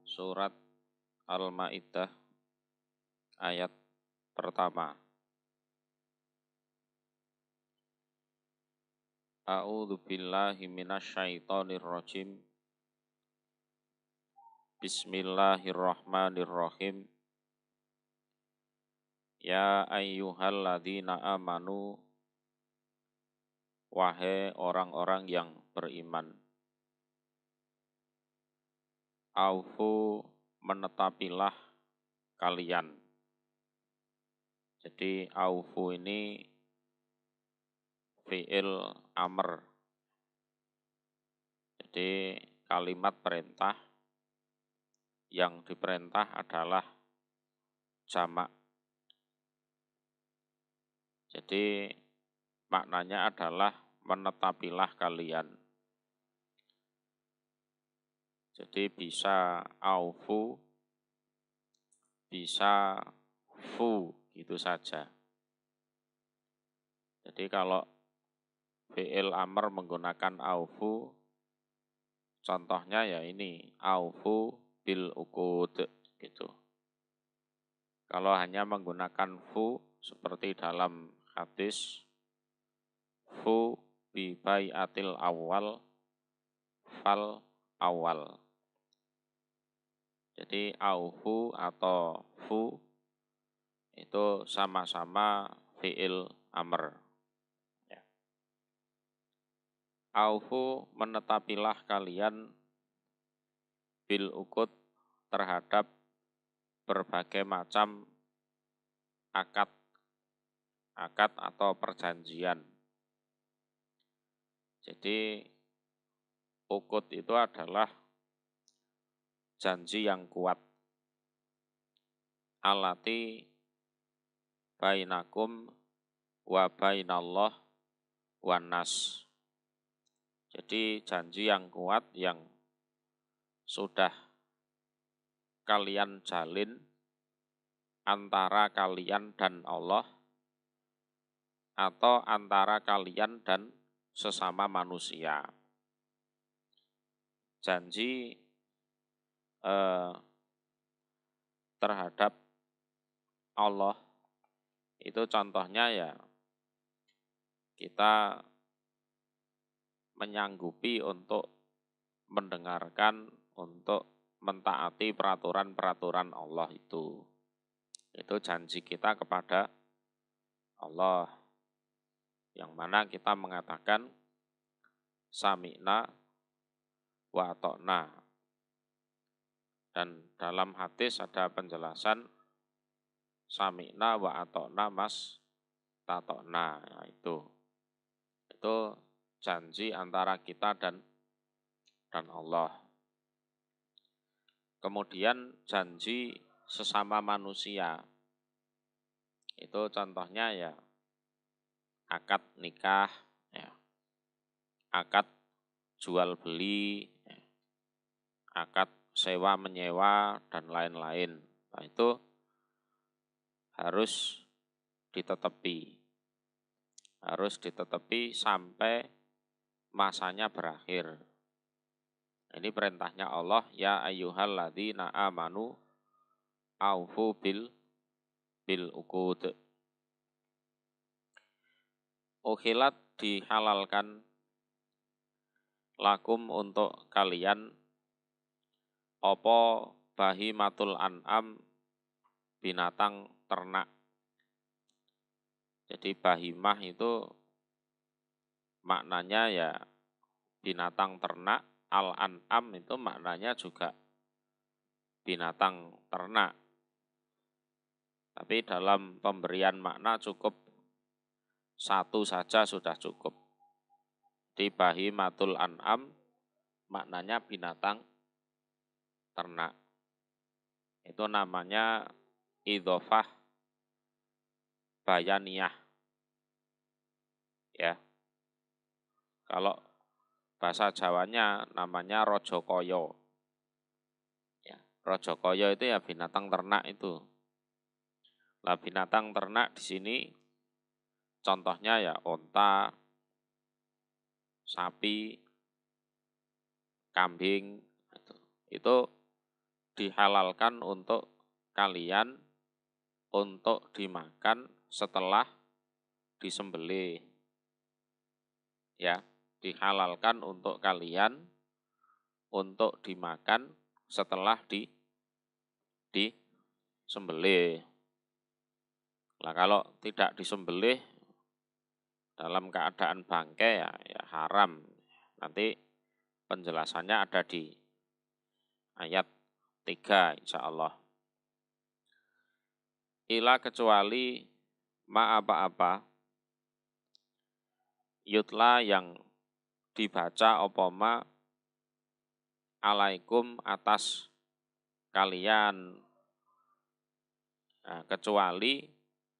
Surat Al-Maidah ayat pertama. A'udzu billahi minasyaitonir rajim. Bismillahirrahmanirrahim. Ya ayyuhalladzina amanu, wahai orang-orang yang beriman. Aufu, menetapilah kalian. Jadi aufu ini fi'il amr. Jadi kalimat perintah yang diperintah adalah jamak. Jadi maknanya adalah menetapilah kalian. Jadi bisa aufu, bisa fu, gitu saja. Jadi kalau fi'il amr menggunakan aufu, contohnya ya ini, aufu bil uqud, gitu. Kalau hanya menggunakan fu, seperti dalam hadis, fu bi bai'atil awal, fal awal. Jadi aufu atau fu itu sama-sama fi'il amr. Ya. Aufu, menetapilah kalian bil uqud, terhadap berbagai macam akad atau perjanjian. Jadi uqud itu adalah janji yang kuat. Allati bainakum wa bainallah wan nas. Jadi janji yang kuat yang sudah kalian jalin antara kalian dan Allah, atau antara kalian dan sesama manusia. Janji terhadap Allah itu contohnya ya kita menyanggupi untuk mendengarkan, untuk mentaati peraturan-peraturan Allah itu. Itu janji kita kepada Allah, yang mana kita mengatakan sami'na wa ata'na. Dan dalam hadis ada penjelasan sami'na wa ata'na mas tata'na. Nah, itu janji antara kita dan Allah. Kemudian janji sesama manusia. Itu contohnya ya akad nikah, ya, akad jual beli, ya, akad sewa menyewa dan lain-lain. Nah, itu harus ditetepi. Harus ditetepi sampai masanya berakhir. Ini perintahnya Allah, ya ayyuhalladzina amanu aufu bil uqud. Ukhilat, dihalalkan, lakum, untuk kalian, opo bahimatul an'am, binatang ternak. Jadi bahimah itu maknanya ya binatang ternak, al-an'am itu maknanya juga binatang ternak. Tapi dalam pemberian makna cukup satu saja sudah cukup. Di bahimatul an'am maknanya binatang ternak. Itu namanya idhofah bayaniyah. Ya. Kalau bahasa Jawanya namanya rojokoyo. Ya, rojokoyo itu ya binatang ternak itu. Nah, binatang ternak di sini contohnya ya onta, sapi, kambing. Itu dihalalkan untuk kalian untuk dimakan setelah disembelih. Ya, dihalalkan untuk kalian untuk dimakan setelah disembelih. Nah, kalau tidak disembelih dalam keadaan bangkai ya haram. Nanti penjelasannya ada di ayat 3 insya Allah. Ila kecuali ma apa-apa yutla yang dibaca opoma alaikum atas kalian. Nah, kecuali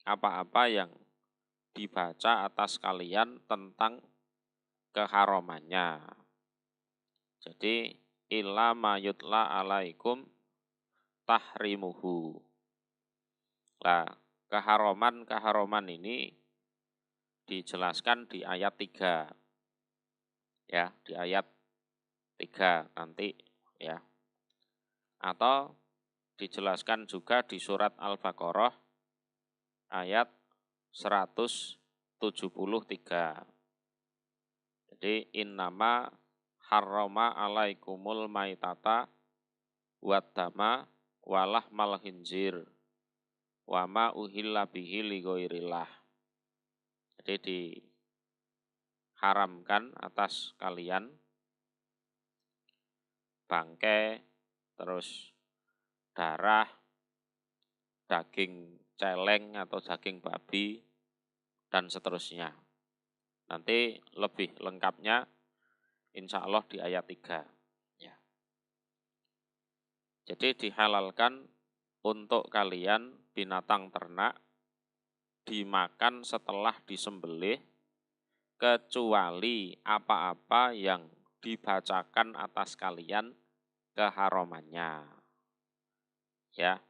apa-apa yang dibaca atas kalian tentang keharamannya. Jadi illa ma yutla alaikum tahrimuhu. Nah, keharaman ini dijelaskan di ayat 3. Ya, di ayat 3 nanti ya. Atau dijelaskan juga di surat Al-Baqarah ayat 173. Jadi innama harrama alaikumul maitata waddama walahmal khinzir wa ma uhilla bihi li ghairillah. Jadi diharamkan atas kalian bangkai, terus darah, daging celeng atau daging babi, dan seterusnya. Nanti lebih lengkapnya insya Allah di ayat 3. Ya. Jadi dihalalkan untuk kalian binatang ternak dimakan setelah disembelih, kecuali apa-apa yang dibacakan atas kalian keharamannya. Ya.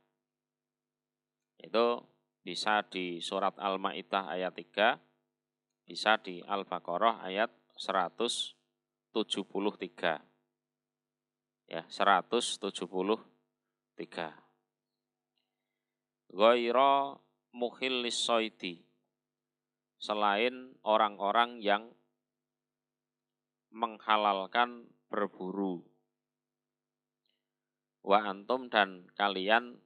Itu bisa di surat Al-Maidah ayat 3, bisa di Al-Baqarah ayat 173. Ya, 173. Ghaira mukhillis soidi, selain orang-orang yang menghalalkan berburu. Wa antum dan kalian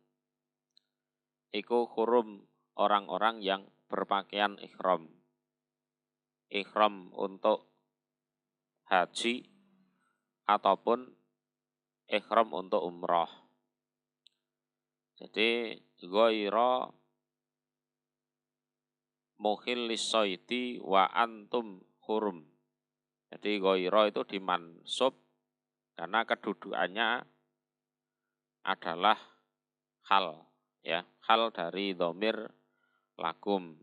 iku hurum, orang-orang yang berpakaian ihram. Ihram untuk haji ataupun ihram untuk umrah. Jadi ghaira mukhillis soidi wa antum hurum. Jadi ghaira itu dimansub karena kedudukannya adalah hal, ya, hal dari dhamir lakum.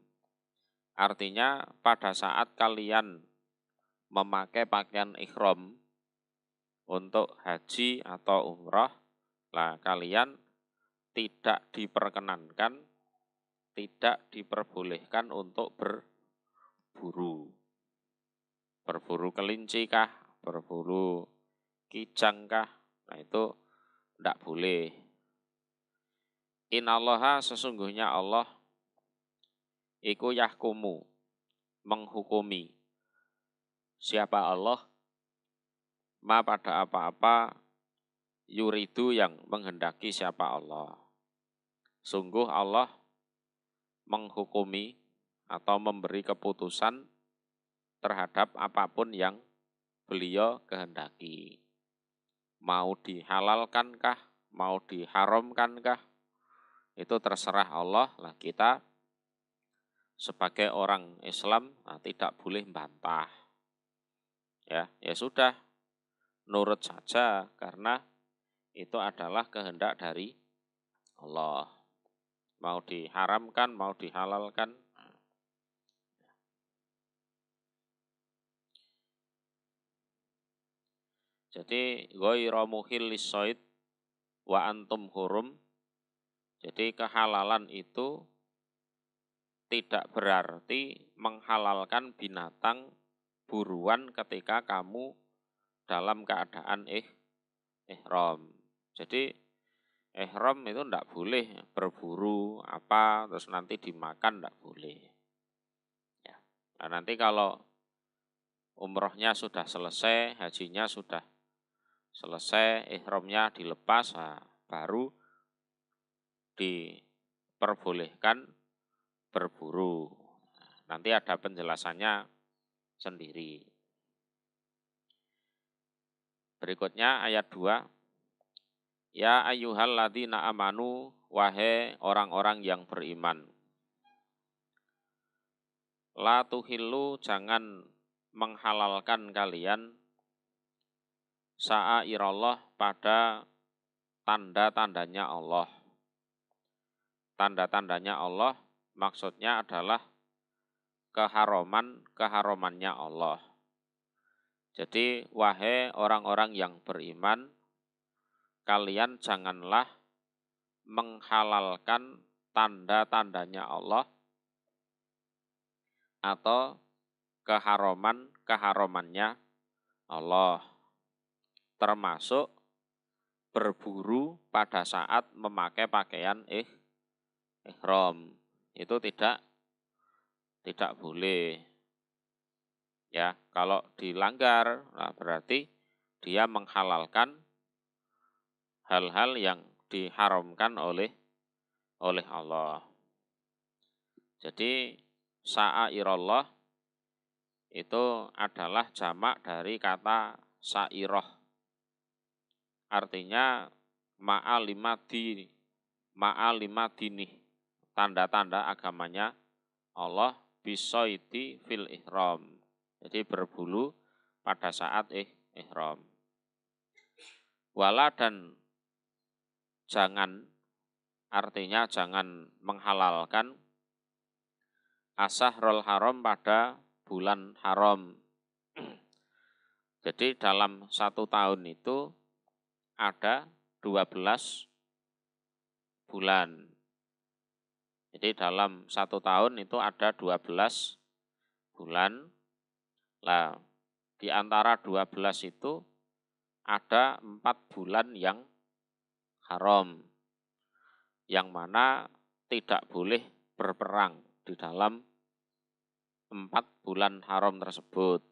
Artinya pada saat kalian memakai pakaian ihram untuk haji atau umrah, lah kalian tidak diperkenankan, tidak diperbolehkan untuk berburu. Berburu kelinci kah, berburu kijang kah, nah itu tidak boleh. Innallaha, sesungguhnya Allah iku yahkumu, menghukumi. Siapa Allah? Ma pada apa-apa yuridu, yang menghendaki siapa Allah. Sungguh Allah menghukumi atau memberi keputusan terhadap apapun yang beliau kehendaki. Mau dihalalkankah, mau diharamkankah, itu terserah Allah. Lah kita sebagai orang Islam tidak boleh bantah. Ya sudah, nurut saja karena itu adalah kehendak dari Allah. Mau diharamkan, mau dihalalkan. Jadi ghaira mukhillis shaid wa antum hurum. Jadi kehalalan itu tidak berarti menghalalkan binatang buruan ketika kamu dalam keadaan ihram. Jadi ihram itu ndak boleh berburu apa terus nanti dimakan, ndak boleh. Ya. Nah, nanti kalau umrohnya sudah selesai, hajinya sudah selesai, ihramnya dilepas, nah, baru diperbolehkan berburu. Nanti ada penjelasannya sendiri. Berikutnya ayat 2. Ya ayyuhalladzina amanu, wahai orang-orang yang beriman. La tuhillu, jangan menghalalkan kalian sa'airallah, pada tanda-tandanya Allah. Tanda-tandanya Allah maksudnya adalah keharamannya Allah. Jadi wahai orang-orang yang beriman, kalian janganlah menghalalkan tanda-tandanya Allah atau keharamannya Allah, termasuk berburu pada saat memakai pakaian ihram. Itu tidak boleh. Ya, kalau dilanggar, nah berarti dia menghalalkan hal-hal yang diharamkan oleh Allah. Jadi sa'airallah itu adalah jamak dari kata sa'iroh. Artinya ma'alimadini, tanda-tanda agamanya Allah, bisoiti fil ihram. Jadi berbulu pada saat ihram. Wala, dan jangan, artinya jangan menghalalkan asyahrul haram, pada bulan haram. Jadi dalam 1 tahun itu ada 12 bulan. Jadi dalam 1 tahun itu ada 12 bulan. Nah, di antara 12 itu ada 4 bulan yang haram, yang mana tidak boleh berperang di dalam 4 bulan haram tersebut.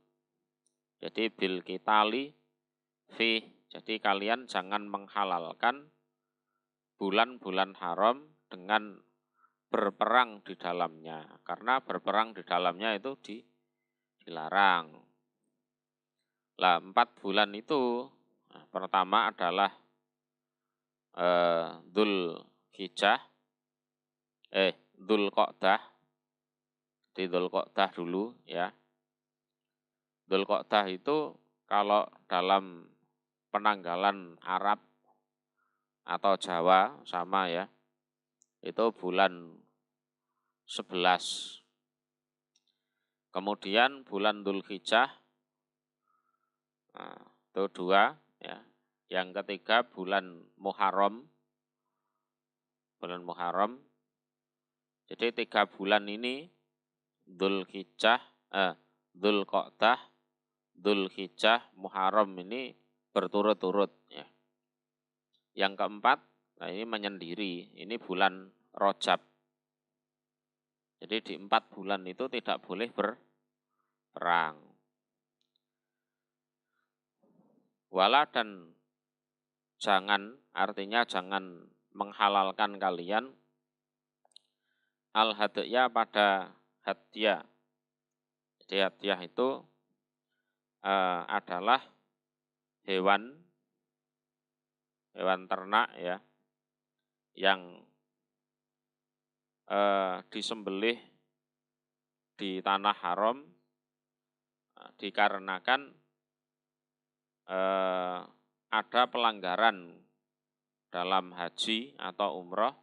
Jadi bil qitali fi, jadi kalian jangan menghalalkan bulan-bulan haram dengan berperang di dalamnya, karena berperang di dalamnya itu dilarang. Lah 4 bulan itu, pertama adalah Dzulhijjah, Dzulqa'dah. Di Dzulqa'dah dulu ya. Dzulqa'dah itu kalau dalam penanggalan Arab atau Jawa sama ya, itu bulan 11. Kemudian bulan Dzulhijjah, nah, itu 2 ya. Yang ketiga bulan Muharram. Bulan Muharram. Jadi 3 bulan ini, Dzulhijjah, Dzulqa'dah, Dzulhijjah, Muharram ini berturut-turut ya. Yang keempat, nah ini menyendiri, ini bulan Rajab. Jadi di 4 bulan itu tidak boleh berperang. Wala, dan jangan, artinya jangan menghalalkan kalian al-hadya, pada hadiah. Jadi hadiah itu adalah hewan ternak ya, yang disembelih di tanah haram, dikarenakan ada pelanggaran dalam haji atau umroh,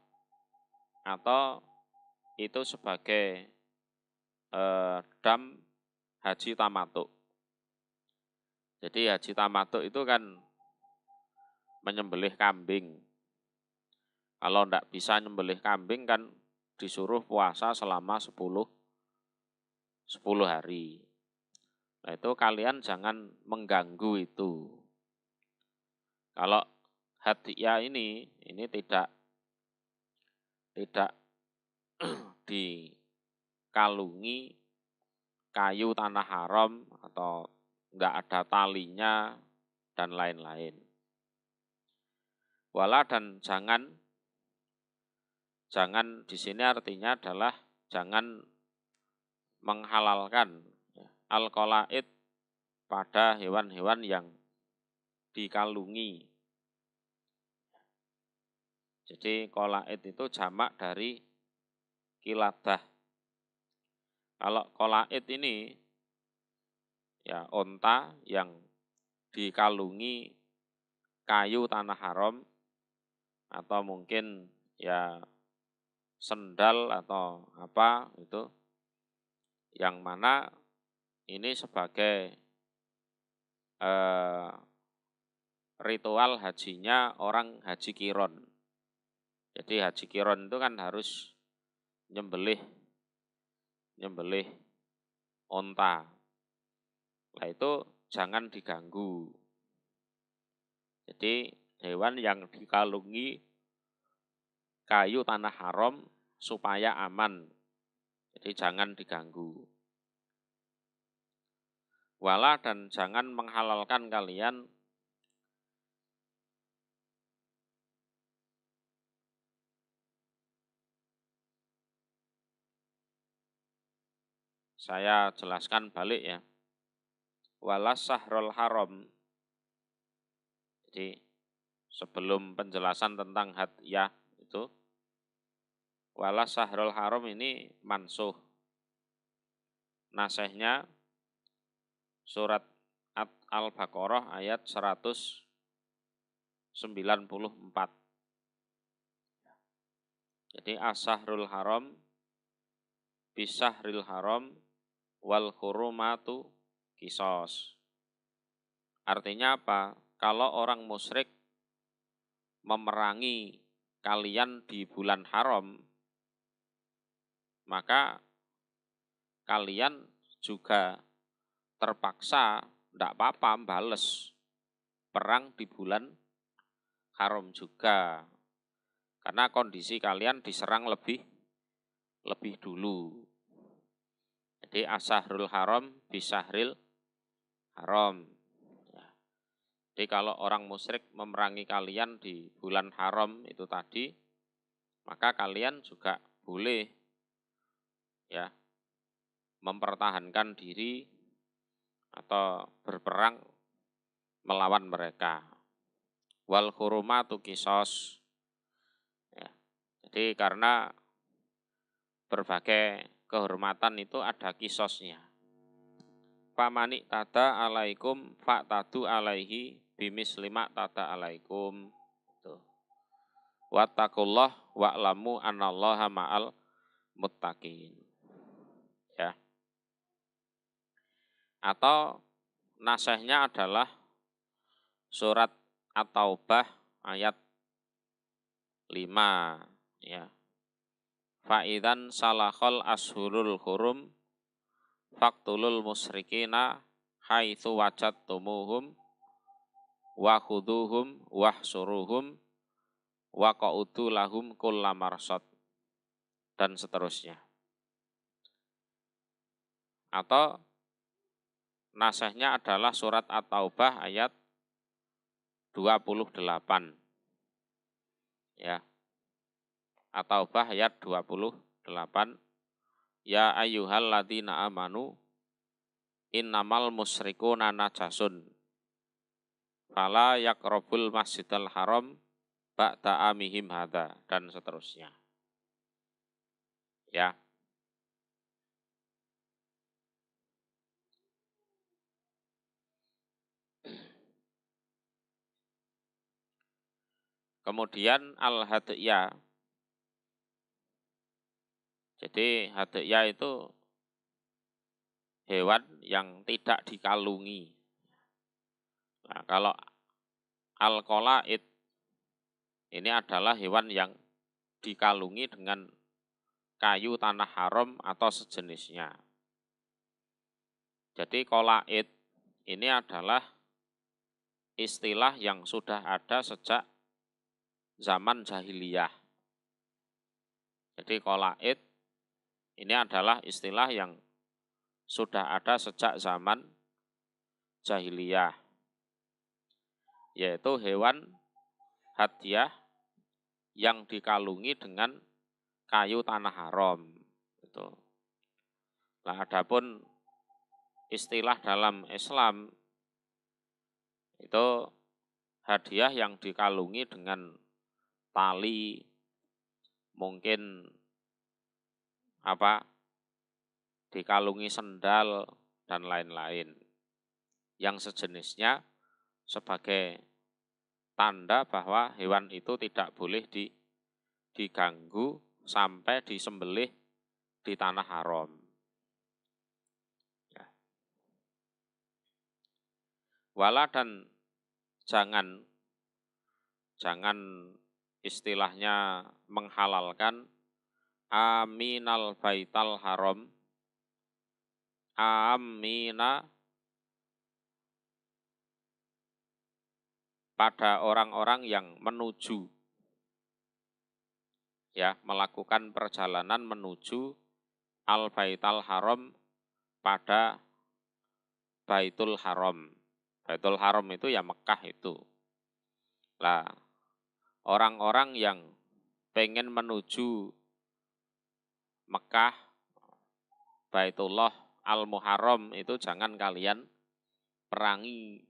atau itu sebagai dam haji tamattu. Jadi haji tamattu itu kan menyembelih kambing. Kalau tidak bisa nyembelih kambing kan disuruh puasa selama 10 hari. Nah itu kalian jangan mengganggu itu. Kalau hadiah ini tidak dikalungi kayu tanah haram atau enggak ada talinya dan lain-lain. Wala dan jangan di sini artinya adalah jangan menghalalkan al-qalaid pada hewan-hewan yang dikalungi. Jadi qalaid itu jamak dari kiladah. Kalau qalaid ini ya onta yang dikalungi kayu tanah haram atau mungkin ya sendal atau apa itu, yang mana ini sebagai ritual hajinya orang haji kiron. Jadi haji kiron itu kan harus nyembelih onta. Nah itu jangan diganggu. Jadi hewan yang dikalungi kayu tanah haram supaya aman. Jadi jangan diganggu. Wala dan jangan menghalalkan kalian saya jelaskan balik ya. Wala sahrul haram. Jadi sebelum penjelasan tentang hadiah itu, wala sahrul haram ini mansuh. Nasihnya surat Al-Baqarah ayat 194. Jadi as-sahrul haram bisahril haram wal hurumatu kisos. Artinya apa? Kalau orang musyrik memerangi kalian di bulan haram, maka kalian juga terpaksa tidak apa-apa bales perang di bulan haram juga. Karena kondisi kalian diserang lebih dulu. Jadi as-sahrul haram bisahril haram. Ya. Jadi kalau orang musyrik memerangi kalian di bulan haram itu tadi, maka kalian juga boleh ya mempertahankan diri atau berperang melawan mereka. Wal hurumatu kisos. Ya. Jadi karena berbagai kehormatan itu ada kisosnya. Pamanik tada alaikum fa'tadu alaihi bimis lima tada alaikum. Wattaqullah wa'lamu anallaha ma'al muttaqin. Ya. Atau nasihnya adalah surat At-Taubah ayat 5 ya. Fa'idan salakhal ashurul hurum faqtulul musyrikina haitsu wajadtumuhum wa khuduhum wahsuruhum wa qa'udu lahum kullamarsad dan seterusnya. Atau nasihnya adalah surat At-Taubah ayat 28 ya. At-Taubah ayat 28. Ya ayyuhalladzina amanu innamal musyrikuna najasun fala yaqrabul masjidal haram ba'da amihim hadza dan seterusnya. Ya. Kemudian al-hadiyah. Jadi hadiyah itu hewan yang tidak dikalungi. Nah, kalau al-qalaid ini adalah hewan yang dikalungi dengan kayu tanah haram atau sejenisnya. Jadi qalaid ini adalah istilah yang sudah ada sejak zaman jahiliyah. Jadi qolaid ini adalah istilah yang sudah ada sejak zaman jahiliyah, yaitu hewan hadiah yang dikalungi dengan kayu tanah haram. Itu. Nah, adapun istilah dalam Islam itu hadiah yang dikalungi dengan tali, mungkin dikalungi sendal dan lain-lain yang sejenisnya sebagai tanda bahwa hewan itu tidak boleh diganggu sampai disembelih di tanah haram. Ya. Wala dan jangan istilahnya menghalalkan aminal baital haram, amina pada orang-orang yang menuju, ya, melakukan perjalanan menuju al baital haram pada Baitul Haram. Baitul Haram itu ya Mekah itu. Lah, orang-orang yang pengen menuju Mekah, Baitullah Al-Muharram itu jangan kalian perangi,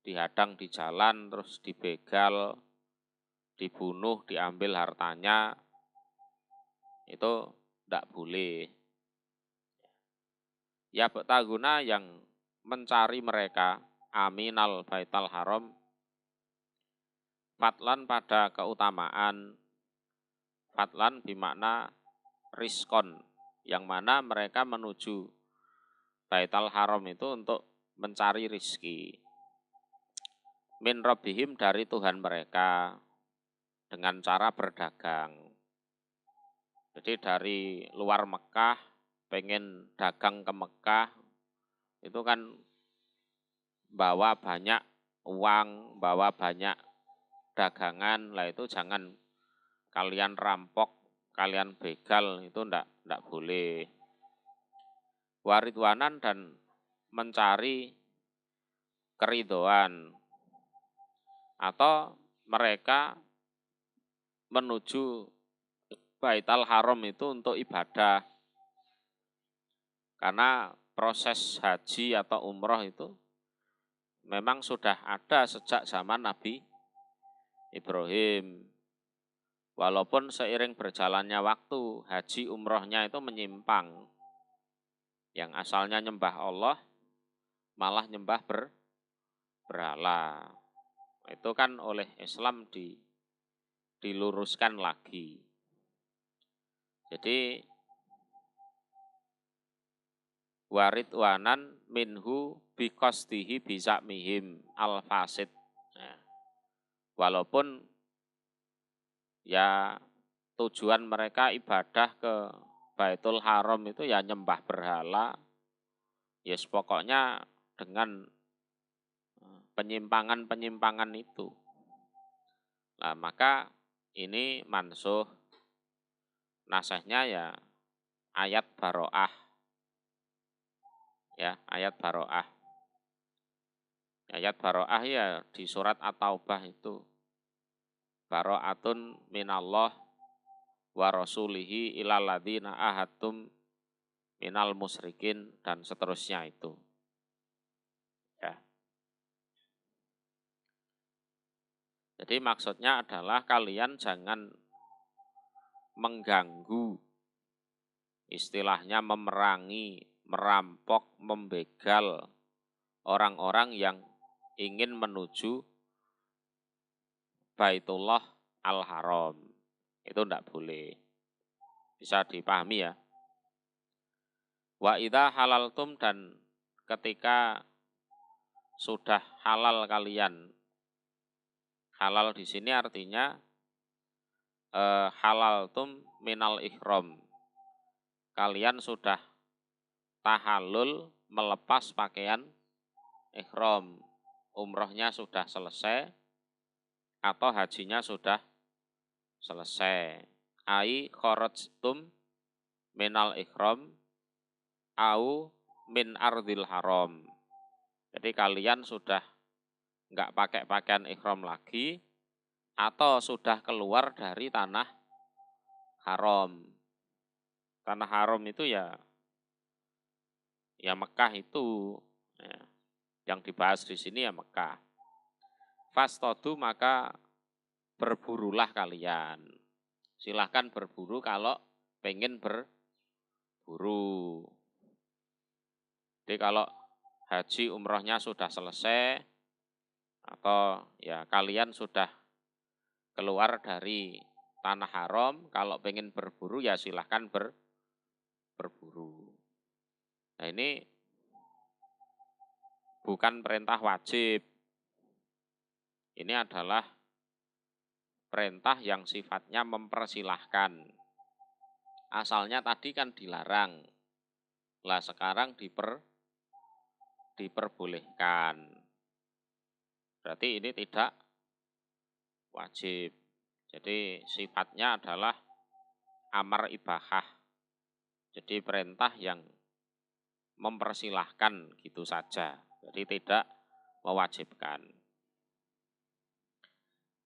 dihadang di jalan, terus dibegal, dibunuh, diambil hartanya, itu tidak boleh. Ya betaguna yang mencari mereka aminal baital haram, fatlan pada keutamaan, fatlan bimakna riskon, yang mana mereka menuju baital haram itu untuk mencari rizki. Min rabbihim dari Tuhan mereka dengan cara berdagang. Jadi dari luar Mekah pengen dagang ke Mekah itu kan bawa banyak uang, bawa banyak dagangan, lah itu jangan kalian rampok, kalian begal, itu ndak boleh. Waridwanan dan mencari keridoan, atau mereka menuju Baitul Haram itu untuk ibadah. Karena proses haji atau umroh itu memang sudah ada sejak zaman Nabi Ibrahim. Walaupun seiring berjalannya waktu, haji umrohnya itu menyimpang. Yang asalnya nyembah Allah, malah nyembah berhala. Itu kan oleh Islam diluruskan lagi. Jadi waridwanan minhu bikostihi bizakmihim al-fasid. Nah, walaupun ya tujuan mereka ibadah ke Baitul Haram itu ya nyembah berhala, yes pokoknya dengan penyimpangan-penyimpangan itu. Nah, maka ini mansuh, nasihnya ya ayat baro'ah. Ya, ayat baro'ah. Ayat baro'ah ya di surat At-Taubah itu. Baro'atun minallah wa rasulihi ilal ladzina ahadtum minal musyrikin dan seterusnya itu. Ya. Jadi maksudnya adalah kalian jangan mengganggu, istilahnya memerangi, merampok, membegal orang-orang yang ingin menuju Baitullah Al-Haram. Itu tidak boleh. Bisa dipahami ya. Wa idza halaltum, dan ketika sudah halal kalian. Halal di sini artinya halaltum minal ihram. Kalian sudah tahallul melepas pakaian ihram. Umrohnya sudah selesai. atau hajinya sudah selesai. Ai kharajtum minal ihram au min ardil haram. Jadi kalian sudah nggak pakai pakaian ihram lagi atau sudah keluar dari tanah haram. Tanah haram itu ya Mekah itu. Ya, yang dibahas di sini ya Mekah. Fastodu maka berburulah kalian. Silahkan berburu kalau pengen berburu. Jadi kalau haji umrohnya sudah selesai atau ya kalian sudah keluar dari tanah haram, kalau pengen berburu ya silahkan berburu. Nah ini bukan perintah wajib. Ini adalah perintah yang sifatnya mempersilahkan. Asalnya tadi kan dilarang. Lah sekarang diperbolehkan. Berarti ini tidak wajib. Jadi sifatnya adalah amar ibahah. Jadi perintah yang mempersilahkan gitu saja. Jadi tidak mewajibkan.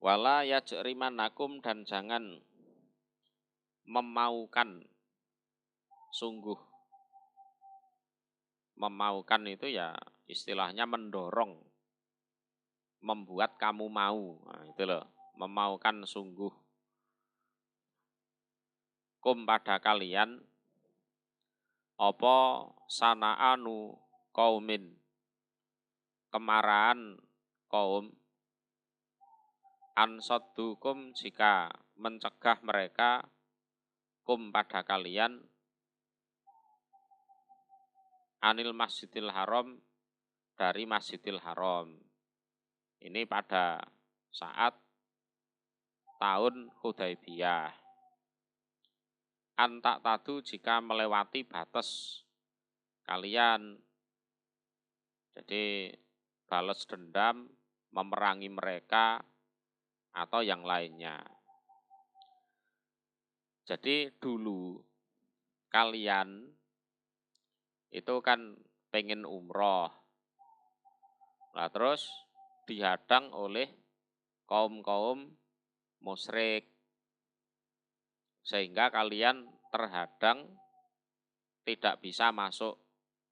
Wala yajrimannakum dan jangan memaukan sungguh. Memaukan itu ya istilahnya mendorong, membuat kamu mau. Nah, itu loh, memaukan sungguh. Kum pada kalian apa sana'anu qaumin, kemarahan kaum, ansoddukum jika mencegah mereka, kum pada kalian, anil masjidil haram, dari masjidil haram. Ini pada saat tahun Hudaybiyah. Antak tadu jika melewati batas kalian. Jadi balas dendam, memerangi mereka, atau yang lainnya. Jadi dulu kalian itu kan pengen umroh. Nah terus dihadang oleh kaum-kaum musyrik. Sehingga kalian terhadang tidak bisa masuk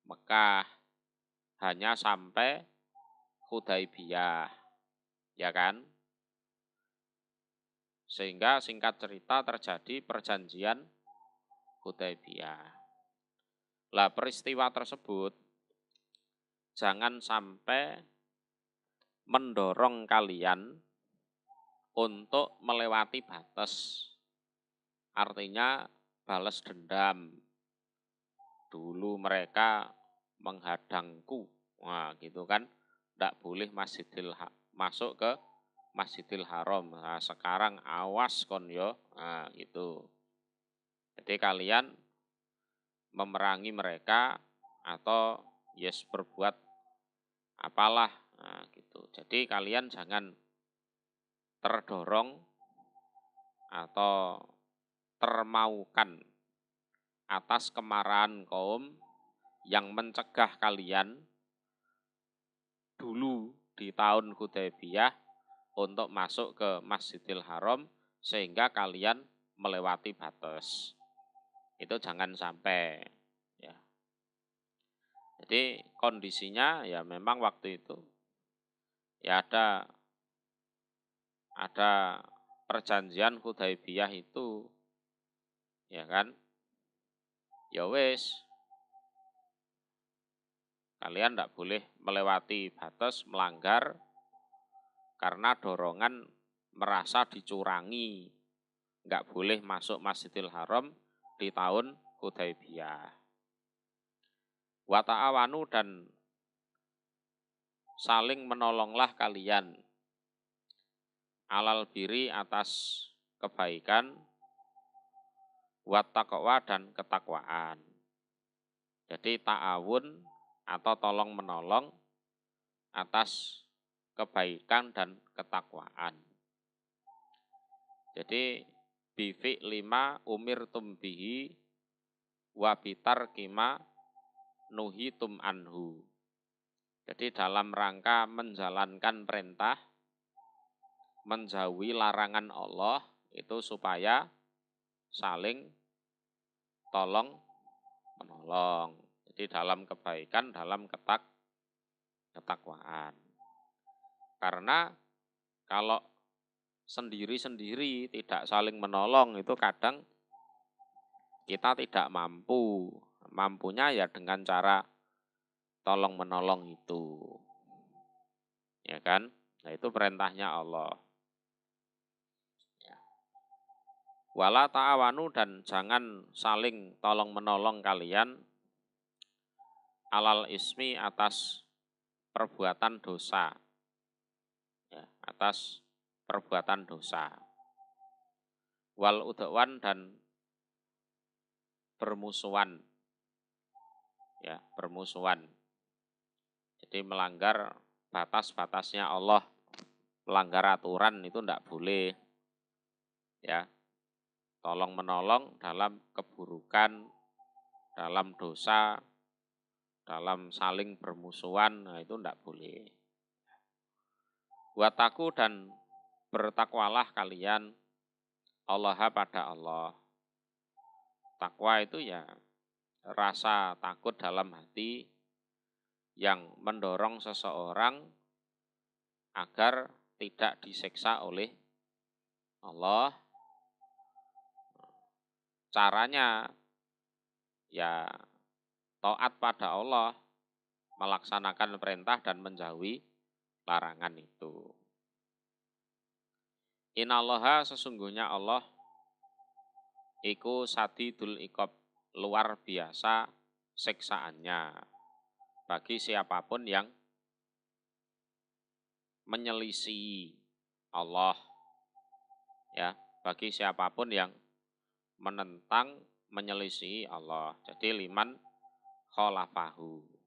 Mekah. Hanya sampai Hudaybiyah. Ya kan? Sehingga singkat cerita terjadi perjanjian Hudaybiyah. Lah peristiwa tersebut jangan sampai mendorong kalian untuk melewati batas. Artinya balas dendam. Dulu mereka menghadangku. Wah, gitu kan. Tidak boleh masuk ke Masjidil Haram. Nah, sekarang awas kon yo. Nah, gitu. Jadi kalian memerangi mereka atau berbuat apalah. Nah, gitu. Jadi kalian jangan terdorong atau termaukan atas kemarahan kaum yang mencegah kalian dulu di tahun Hudaybiyah untuk masuk ke Masjidil Haram sehingga kalian melewati batas. Itu jangan sampai ya. Jadi kondisinya ya memang waktu itu ya ada perjanjian Hudaybiyah itu ya kan. Ya wes, kalian tidak boleh melewati batas, melanggar karena dorongan merasa dicurangi. Nggak boleh masuk Masjidil Haram di tahun Hudaybiyah. Wa ta'awanu dan saling menolonglah kalian alal biri atas kebaikan, wa taqwa dan ketakwaan. Jadi ta'awun atau tolong menolong atas kebaikan dan ketakwaan. Jadi bifi 5 umirtum bihi wa bitar kima nuhitum anhu. Jadi dalam rangka menjalankan perintah, menjauhi larangan Allah itu supaya saling tolong menolong. Jadi dalam kebaikan, dalam ketakwaan. Karena kalau sendiri-sendiri tidak saling menolong itu kadang kita tidak mampu. Mampunya ya dengan cara tolong menolong itu. Ya kan? Nah, itu perintahnya Allah. Wala ta'awanu, dan jangan saling tolong menolong kalian alal ismi, atas perbuatan dosa. Ya, atas perbuatan dosa. Wal udwan, dan bermusuhan. Ya, bermusuhan. Jadi melanggar batas-batasnya Allah, melanggar aturan itu tidak boleh. Ya, tolong menolong dalam keburukan, dalam dosa, dalam saling bermusuhan, nah itu tidak boleh. Wataku, dan bertakwalah kalian Allah pada Allah. Takwa itu ya rasa takut dalam hati yang mendorong seseorang agar tidak disiksa oleh Allah. Caranya ya taat pada Allah, melaksanakan perintah dan menjauhi larangan itu. Innallaha, sesungguhnya Allah iku sadidul iqab, luar biasa siksaannya bagi siapapun yang menyelisih Allah. Ya, bagi siapapun yang menentang, menyelisih Allah. Jadi liman khalafahu.